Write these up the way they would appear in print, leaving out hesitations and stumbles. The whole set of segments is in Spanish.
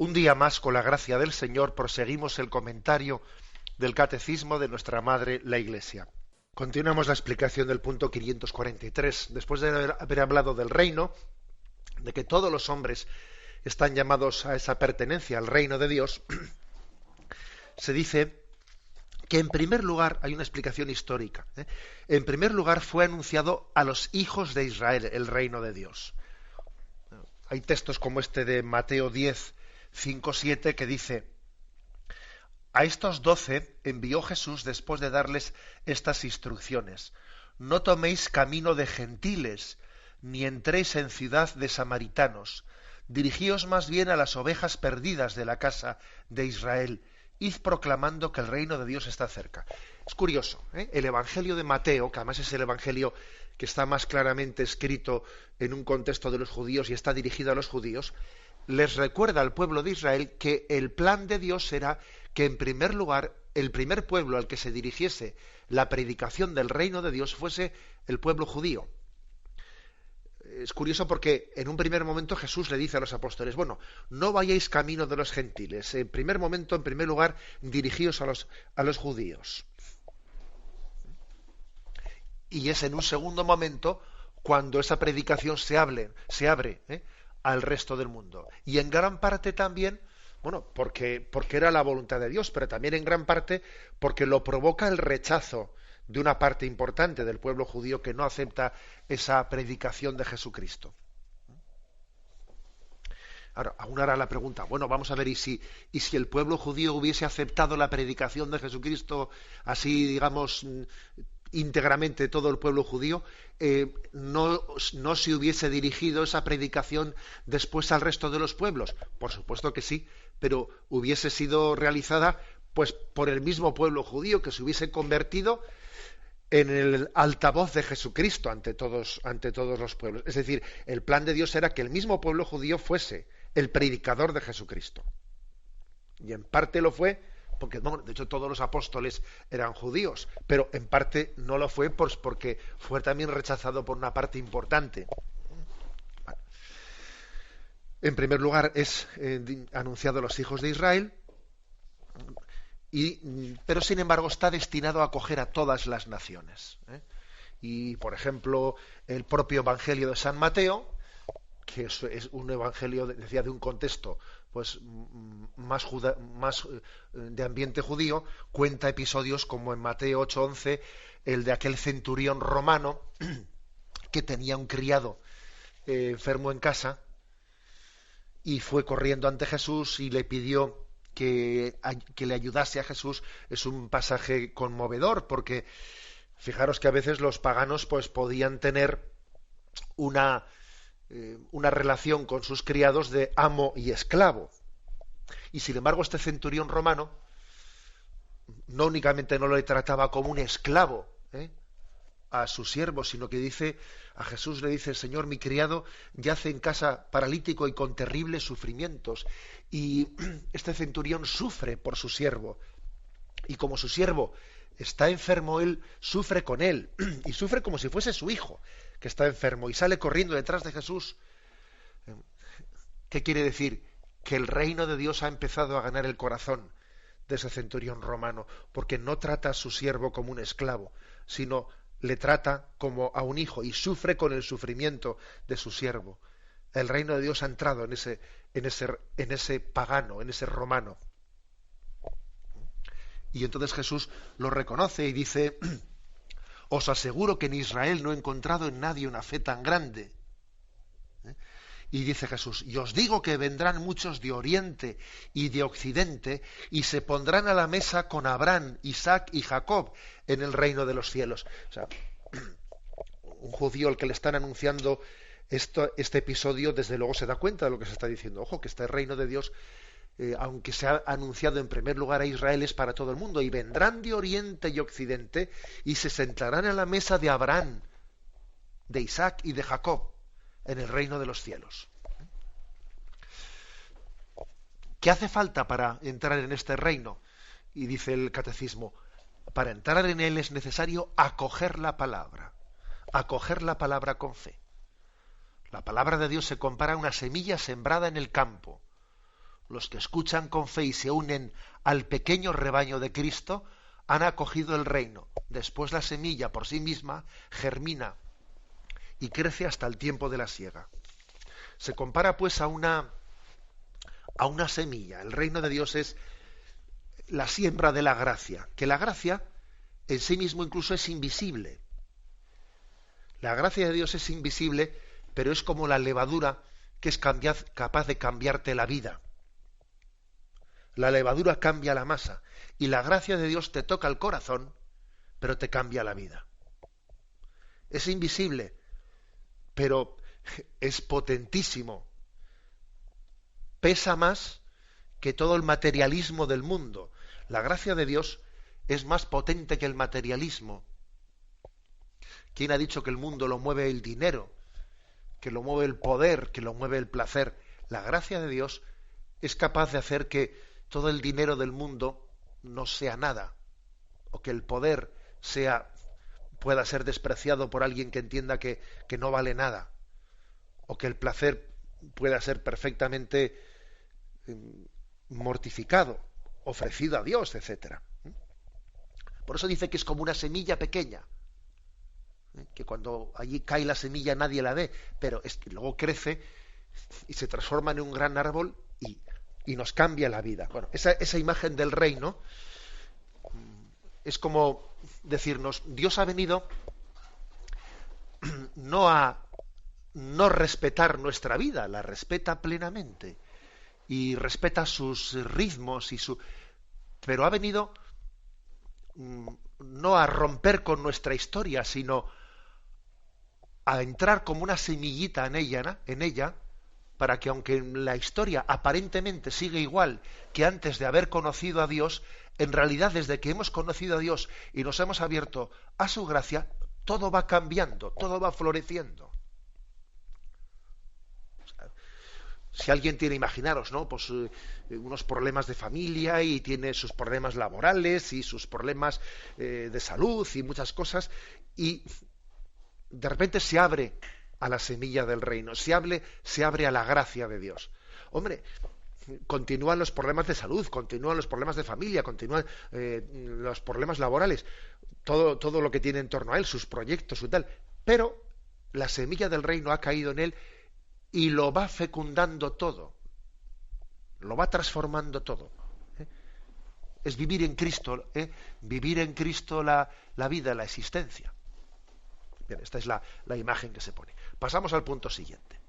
Un día más, con la gracia del Señor, proseguimos el comentario del Catecismo de nuestra Madre, la Iglesia. Continuamos la explicación del punto 543. Después de haber hablado del reino, de que todos los hombres están llamados a esa pertenencia al reino de Dios, se dice que en primer lugar hay una explicación histórica. En primer lugar fue anunciado a los hijos de Israel el reino de Dios. Hay textos como este de Mateo 10, 5, 7 que dice: a estos 12 envió Jesús después de darles estas instrucciones: no toméis camino de gentiles, ni entréis en ciudad de samaritanos. Dirigíos más bien a las ovejas perdidas de la casa de Israel. Id proclamando que el reino de Dios está cerca. Es curioso, ¿eh? El Evangelio de Mateo, que además es el Evangelio que está más claramente escrito en un contexto de los judíos y está dirigido a los judíos, les recuerda al pueblo de Israel que el plan de Dios era que, en primer lugar, el primer pueblo al que se dirigiese la predicación del reino de Dios fuese el pueblo judío. Es curioso porque en un primer momento Jesús le dice a los apóstoles: bueno, no vayáis camino de los gentiles. En primer momento, en primer lugar, dirigíos a los judíos. Y es en un segundo momento cuando esa predicación se abre al resto del mundo. Y en gran parte también, bueno, porque era la voluntad de Dios, pero también en gran parte porque lo provoca el rechazo de una parte importante del pueblo judío que no acepta esa predicación de Jesucristo. Ahora, aún hará la pregunta: bueno, vamos a ver, ¿y si el pueblo judío hubiese aceptado la predicación de Jesucristo así, digamos, íntegramente todo el pueblo judío, no se hubiese dirigido esa predicación después al resto de los pueblos? Por supuesto que sí, pero hubiese sido realizada pues por el mismo pueblo judío, que se hubiese convertido en el altavoz de Jesucristo ante todos los pueblos. Es decir, el plan de Dios era que el mismo pueblo judío fuese el predicador de Jesucristo. Y en parte lo fue porque, bueno, de hecho todos los apóstoles eran judíos, pero en parte no lo fue porque fue también rechazado por una parte importante. Bueno, en primer lugar es anunciado a los hijos de Israel, pero sin embargo está destinado a acoger a todas las naciones. Y, por ejemplo, el propio Evangelio de San Mateo, que es un evangelio, decía, de un contexto pues más de ambiente judío, cuenta episodios como en Mateo 8:11, el de aquel centurión romano que tenía un criado enfermo en casa y fue corriendo ante Jesús y le pidió que le ayudase a Jesús. Es un pasaje conmovedor porque fijaros que a veces los paganos pues podían tener una relación con sus criados de amo y esclavo. Y sin embargo este centurión romano no únicamente no le trataba como un esclavo a su siervo, sino que a Jesús le dice: Señor, mi criado yace en casa paralítico y con terribles sufrimientos. Y este centurión sufre por su siervo. Y como su siervo está enfermo, él sufre con él. Y sufre como si fuese su hijo que está enfermo. Y sale corriendo detrás de Jesús. ¿Qué quiere decir? Que el reino de Dios ha empezado a ganar el corazón de ese centurión romano, porque no trata a su siervo como un esclavo, sino le trata como a un hijo y sufre con el sufrimiento de su siervo. El reino de Dios ha entrado en ese pagano, en ese romano. Y entonces Jesús lo reconoce y dice: os aseguro que en Israel no he encontrado en nadie una fe tan grande. Y dice Jesús: y os digo que vendrán muchos de Oriente y de Occidente y se pondrán a la mesa con Abraham, Isaac y Jacob en el reino de los cielos. O sea, un judío al que le están anunciando este episodio, desde luego se da cuenta de lo que se está diciendo. Ojo, que este reino de Dios, aunque se ha anunciado en primer lugar a Israel, es para todo el mundo. Y vendrán de Oriente y Occidente y se sentarán a la mesa de Abraham, de Isaac y de Jacob en el reino de los cielos. ¿Qué hace falta para entrar en este reino? Y dice el catecismo: para entrar en él es necesario acoger la palabra con fe. La palabra de Dios se compara a una semilla sembrada en el campo. los que escuchan con fe y se unen al pequeño rebaño de Cristo, han acogido el reino. Después la semilla por sí misma germina y crece hasta el tiempo de la siega. Se compara pues a una semilla. El reino de Dios es la siembra de la gracia, que la gracia en sí mismo incluso es invisible. La gracia de Dios es invisible, pero es como la levadura que es capaz de cambiarte la vida. La levadura cambia la masa y la gracia de Dios te toca el corazón, pero te cambia la vida. Es invisible, pero es potentísimo. Pesa más que todo el materialismo del mundo. La gracia de Dios es más potente que el materialismo. ¿Quién ha dicho que el mundo lo mueve el dinero, que lo mueve el poder, que lo mueve el placer? La gracia de Dios es capaz de hacer que todo el dinero del mundo no sea nada, o que el poder pueda ser despreciado por alguien que entienda que no vale nada, o que el placer pueda ser perfectamente mortificado, ofrecido a Dios, etcétera. Por eso dice que es como una semilla pequeña, que cuando allí cae la semilla nadie la ve, pero es que luego crece y se transforma en un gran árbol y nos cambia la vida. Bueno, esa imagen del reino es como decirnos, Dios ha venido no a no respetar nuestra vida, la respeta plenamente y respeta sus ritmos pero ha venido no a romper con nuestra historia, sino a entrar como una semillita en ella, para que aunque la historia aparentemente sigue igual que antes de haber conocido a Dios, en realidad desde que hemos conocido a Dios y nos hemos abierto a su gracia, todo va cambiando, todo va floreciendo. Si alguien tiene, imaginaros, ¿no? Pues unos problemas de familia y tiene sus problemas laborales y sus problemas de salud y muchas cosas, y de repente se abre a la semilla del reino, se abre a la gracia de Dios. Hombre, continúan los problemas de salud, continúan los problemas de familia, continúan los problemas laborales, todo lo que tiene en torno a él, sus proyectos y tal, pero la semilla del reino ha caído en él y lo va fecundando todo, lo va transformando todo. Es vivir en Cristo, vivir en Cristo la vida, la existencia. Bien, esta es la imagen que se pone. Pasamos al punto siguiente.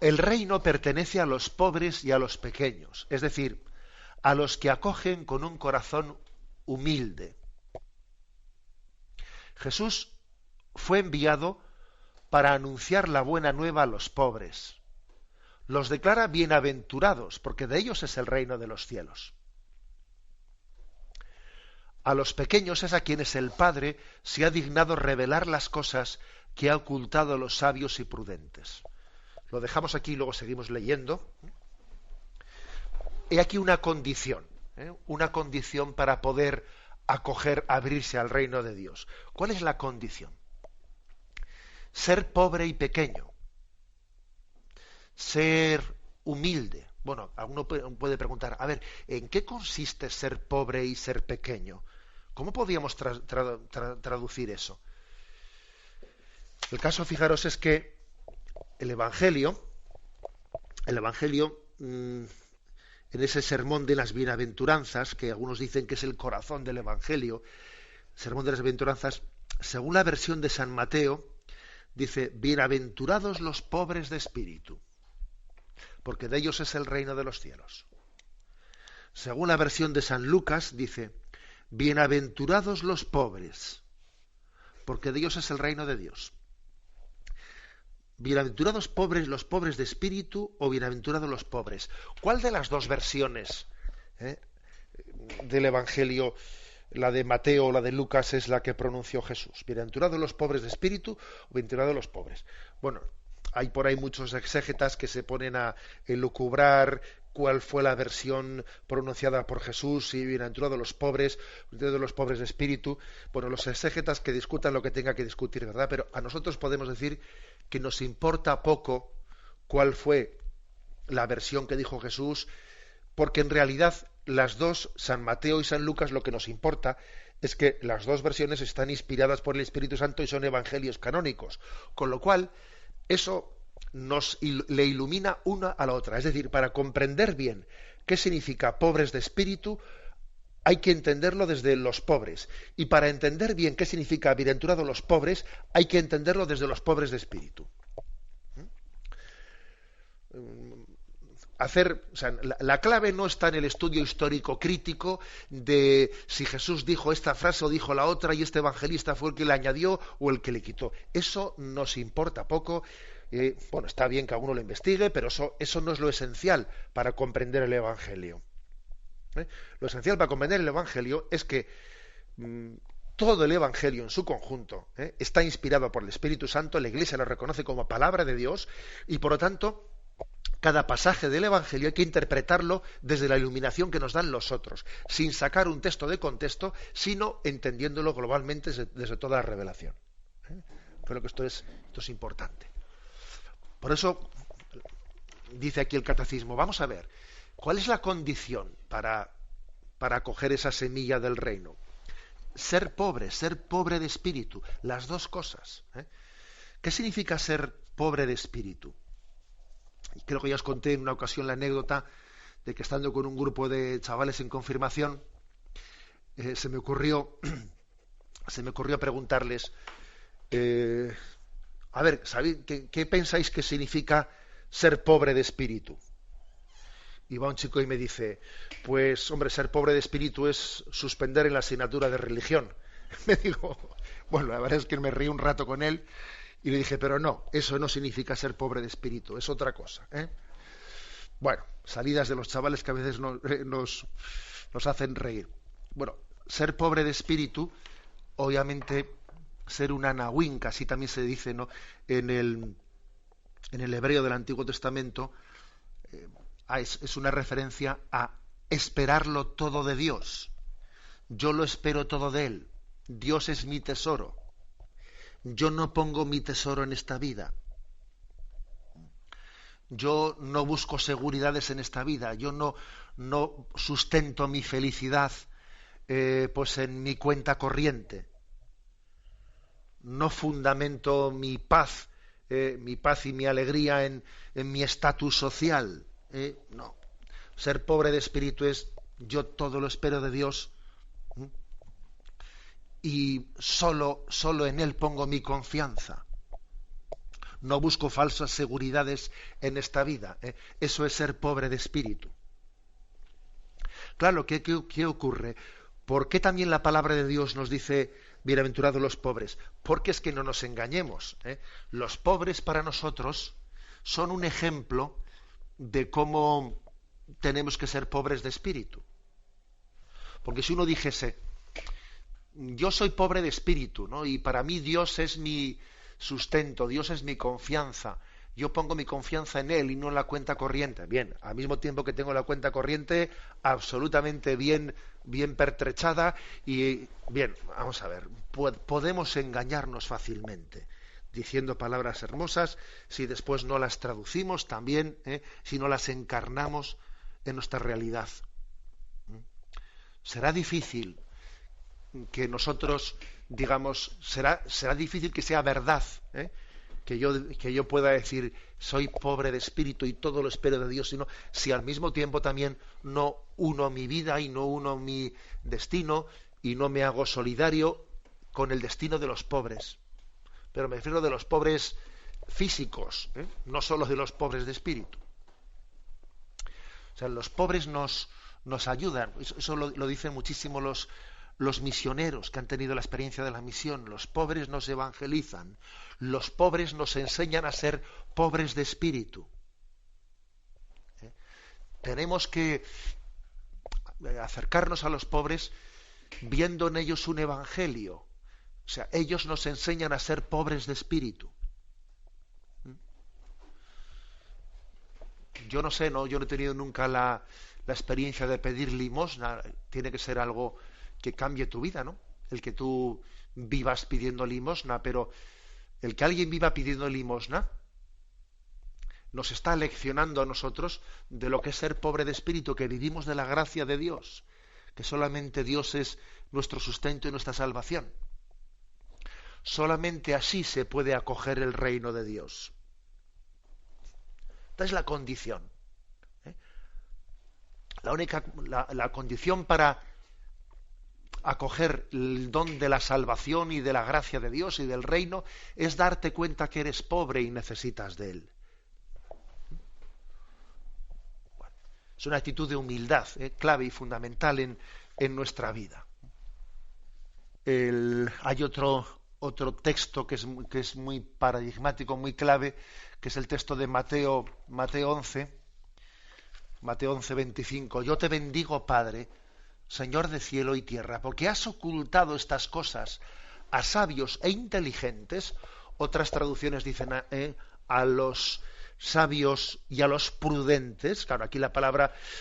El reino pertenece a los pobres y a los pequeños, es decir, a los que acogen con un corazón humilde. Jesús fue enviado para anunciar la buena nueva a los pobres. Los declara bienaventurados, porque de ellos es el reino de los cielos. A los pequeños es a quienes el Padre se ha dignado revelar las cosas que ha ocultado a los sabios y prudentes. Lo dejamos aquí y luego seguimos leyendo. He aquí una condición para poder acoger, abrirse al reino de Dios. ¿Cuál es la condición? Ser pobre y pequeño, ser humilde. Bueno, alguno puede preguntar, a ver, ¿en qué consiste ser pobre y ser pequeño? ¿Cómo podríamos traducir eso? El caso, fijaros, es que el Evangelio, en ese sermón de las bienaventuranzas, que algunos dicen que es el corazón del Evangelio, sermón de las bienaventuranzas, según la versión de San Mateo, dice, bienaventurados los pobres de espíritu, porque de ellos es el reino de los cielos. Según la versión de San Lucas, dice, bienaventurados los pobres, porque de ellos es el reino de Dios. Bienaventurados pobres, los pobres de espíritu, o bienaventurados los pobres. ¿Cuál de las dos versiones del Evangelio, la de Mateo o la de Lucas, es la que pronunció Jesús? ¿Bienaventurados los pobres de espíritu o bienaventurados los pobres? Bueno, hay por ahí muchos exégetas que se ponen a elucubrar cuál fue la versión pronunciada por Jesús, y bienaventurados los pobres de espíritu. Bueno, los exégetas que discutan lo que tenga que discutir, ¿verdad? Pero a nosotros podemos decir que nos importa poco cuál fue la versión que dijo Jesús, porque en realidad las dos, San Mateo y San Lucas, lo que nos importa es que las dos versiones están inspiradas por el Espíritu Santo y son evangelios canónicos, con lo cual eso le ilumina una a la otra. Es decir, para comprender bien qué significa pobres de espíritu, hay que entenderlo desde los pobres. Y para entender bien qué significa bienaventurados los pobres, hay que entenderlo desde los pobres de espíritu. La clave no está en el estudio histórico crítico de si Jesús dijo esta frase o dijo la otra y este evangelista fue el que le añadió o el que le quitó. Eso nos importa poco. Bueno, está bien que a uno lo investigue, pero eso no es lo esencial para comprender el Evangelio. Lo esencial para comprender el Evangelio es que todo el Evangelio en su conjunto está inspirado por el Espíritu Santo, la Iglesia lo reconoce como palabra de Dios y por lo tanto cada pasaje del Evangelio hay que interpretarlo desde la iluminación que nos dan los otros, sin sacar un texto de contexto, sino entendiéndolo globalmente desde toda la revelación. Creo que esto es importante. Por eso dice aquí el Catecismo, vamos a ver, ¿cuál es la condición para coger esa semilla del reino? Ser pobre de espíritu, las dos cosas. ¿Qué significa ser pobre de espíritu? Creo que ya os conté en una ocasión la anécdota de que estando con un grupo de chavales en confirmación, se me ocurrió preguntarles, a ver, ¿sabéis qué pensáis que significa ser pobre de espíritu? Y va un chico y me dice, pues hombre, ser pobre de espíritu es suspender en la asignatura de religión. Me digo, bueno, la verdad es que me reí un rato con él y le dije, pero no, eso no significa ser pobre de espíritu, es otra cosa. Bueno, salidas de los chavales que a veces nos hacen reír. Bueno, ser pobre de espíritu, obviamente, ser un anahuín, que así también se dice, ¿no? En el hebreo del Antiguo Testamento, es una referencia a esperarlo todo de Dios. Yo lo espero todo de Él. Dios es mi tesoro. Yo no pongo mi tesoro en esta vida. Yo no busco seguridades en esta vida. Yo no sustento mi felicidad pues en mi cuenta corriente. No fundamento mi paz y mi alegría en mi estatus social. No. Ser pobre de espíritu es yo todo lo espero de Dios y solo en Él pongo mi confianza. No busco falsas seguridades en esta vida. Eso es ser pobre de espíritu. Claro, ¿qué ocurre? ¿Por qué también la palabra de Dios nos dice bienaventurados los pobres? Porque es que no nos engañemos. Los pobres para nosotros son un ejemplo de cómo tenemos que ser pobres de espíritu. Porque si uno dijese, yo soy pobre de espíritu, ¿no? Y para mí Dios es mi sustento, Dios es mi confianza, yo pongo mi confianza en Él y no en la cuenta corriente. Bien, al mismo tiempo que tengo la cuenta corriente absolutamente bien pertrechada y bien, vamos a ver, podemos engañarnos fácilmente diciendo palabras hermosas si después no las traducimos también, si no las encarnamos en nuestra realidad. Será difícil que nosotros digamos, será difícil que sea verdad, que yo pueda decir soy pobre de espíritu y todo lo espero de Dios, sino si al mismo tiempo también no uno mi vida y no uno mi destino y no me hago solidario con el destino de los pobres. Pero me refiero de los pobres físicos, no solo de los pobres de espíritu. O sea, los pobres nos ayudan, eso lo dicen muchísimo los misioneros que han tenido la experiencia de la misión. Los pobres nos evangelizan, los pobres nos enseñan a ser pobres de espíritu. Tenemos que acercarnos a los pobres viendo en ellos un evangelio. O sea, ellos nos enseñan a ser pobres de espíritu. Yo no sé, yo no he tenido nunca la experiencia de pedir limosna. Tiene que ser algo que cambie tu vida, ¿no? El que tú vivas pidiendo limosna, pero el que alguien viva pidiendo limosna nos está leccionando a nosotros de lo que es ser pobre de espíritu, que vivimos de la gracia de Dios, que solamente Dios es nuestro sustento y nuestra salvación. Solamente así se puede acoger el reino de Dios. Esta es la condición. La condición para acoger el don de la salvación y de la gracia de Dios y del reino es darte cuenta que eres pobre y necesitas de Él. Es una actitud de humildad, clave y fundamental en nuestra vida. Hay otro texto que es muy paradigmático, muy clave, que es el texto de Mateo 11, 25. Yo te bendigo, Padre, Señor de cielo y tierra, porque has ocultado estas cosas a sabios e inteligentes. Otras traducciones dicen a los sabios y a los prudentes. Claro, aquí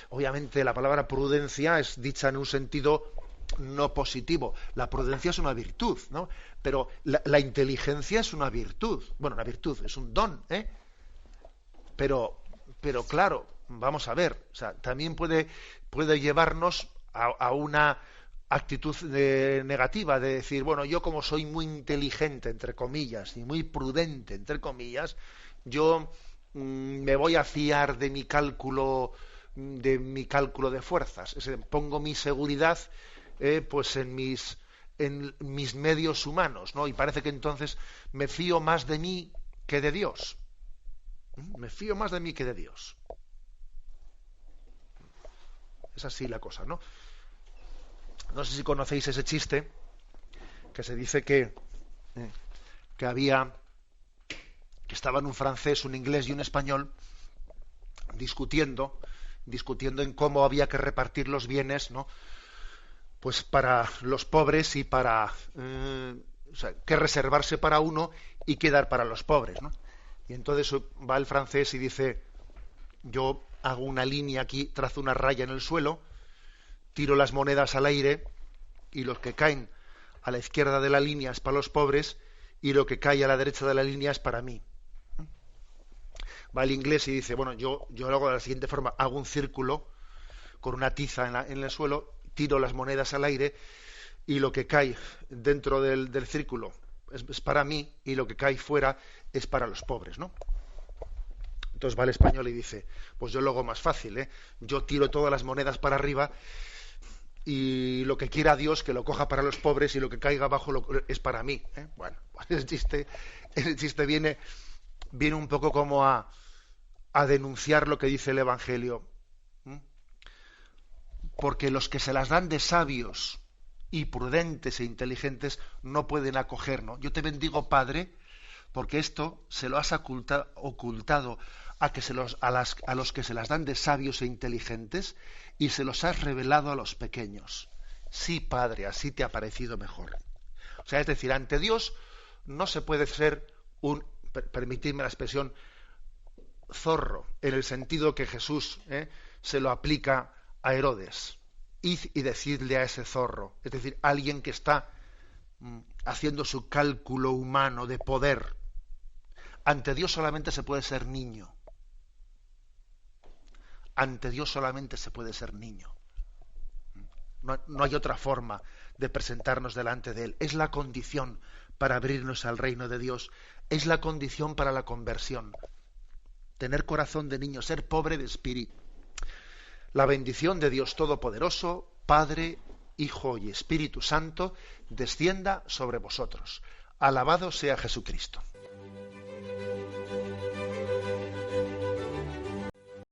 obviamente la palabra prudencia es dicha en un sentido no positivo. La prudencia es una virtud, ¿no? Pero la inteligencia es una virtud. Bueno, una virtud, es un don, Pero claro, vamos a ver, o sea, también puede llevarnos a una actitud negativa de decir, bueno, yo como soy muy inteligente, entre comillas, y muy prudente, entre comillas, yo me voy a fiar de mi cálculo de fuerzas. Pongo mi seguridad pues en mis medios humanos, ¿no? Y parece que entonces me fío más de mí que de Dios. Me fío más de mí que de Dios. Es así la cosa, ¿no? No sé si conocéis ese chiste que se dice que estaban un francés, un inglés y un español discutiendo en cómo había que repartir los bienes, ¿no? Pues para los pobres y para que reservarse para uno y quedar para los pobres, ¿no? Y entonces va el francés y dice, yo hago una línea aquí, trazo una raya en el suelo, tiro las monedas al aire y los que caen a la izquierda de la línea es para los pobres y lo que cae a la derecha de la línea es para mí. Va el inglés y dice, bueno, yo lo hago de la siguiente forma, hago un círculo con una tiza en el suelo, tiro las monedas al aire y lo que cae dentro del círculo es para mí y lo que cae fuera es para los pobres, ¿no? Entonces va el español y dice, pues yo lo hago más fácil, yo tiro todas las monedas para arriba y lo que quiera Dios que lo coja para los pobres y lo que caiga abajo es para mí. Bueno, pues el chiste viene un poco como a denunciar lo que dice el Evangelio. Porque los que se las dan de sabios y prudentes e inteligentes no pueden acoger, ¿no? Yo te bendigo, Padre, porque esto se lo has ocultado a los que se las dan de sabios e inteligentes y se los has revelado a los pequeños. Sí, Padre, así te ha parecido mejor. O sea, es decir, ante Dios no se puede ser permitidme la expresión, zorro, en el sentido que Jesús se lo aplica a Herodes. Id y decidle a ese zorro, es decir, alguien que está haciendo su cálculo humano de poder. Ante Dios solamente se puede ser niño. Ante Dios solamente se puede ser niño. No hay otra forma de presentarnos delante de Él. Es la condición para abrirnos al reino de Dios. Es la condición para la conversión. Tener corazón de niño, ser pobre de espíritu. La bendición de Dios Todopoderoso, Padre, Hijo y Espíritu Santo, descienda sobre vosotros. Alabado sea Jesucristo.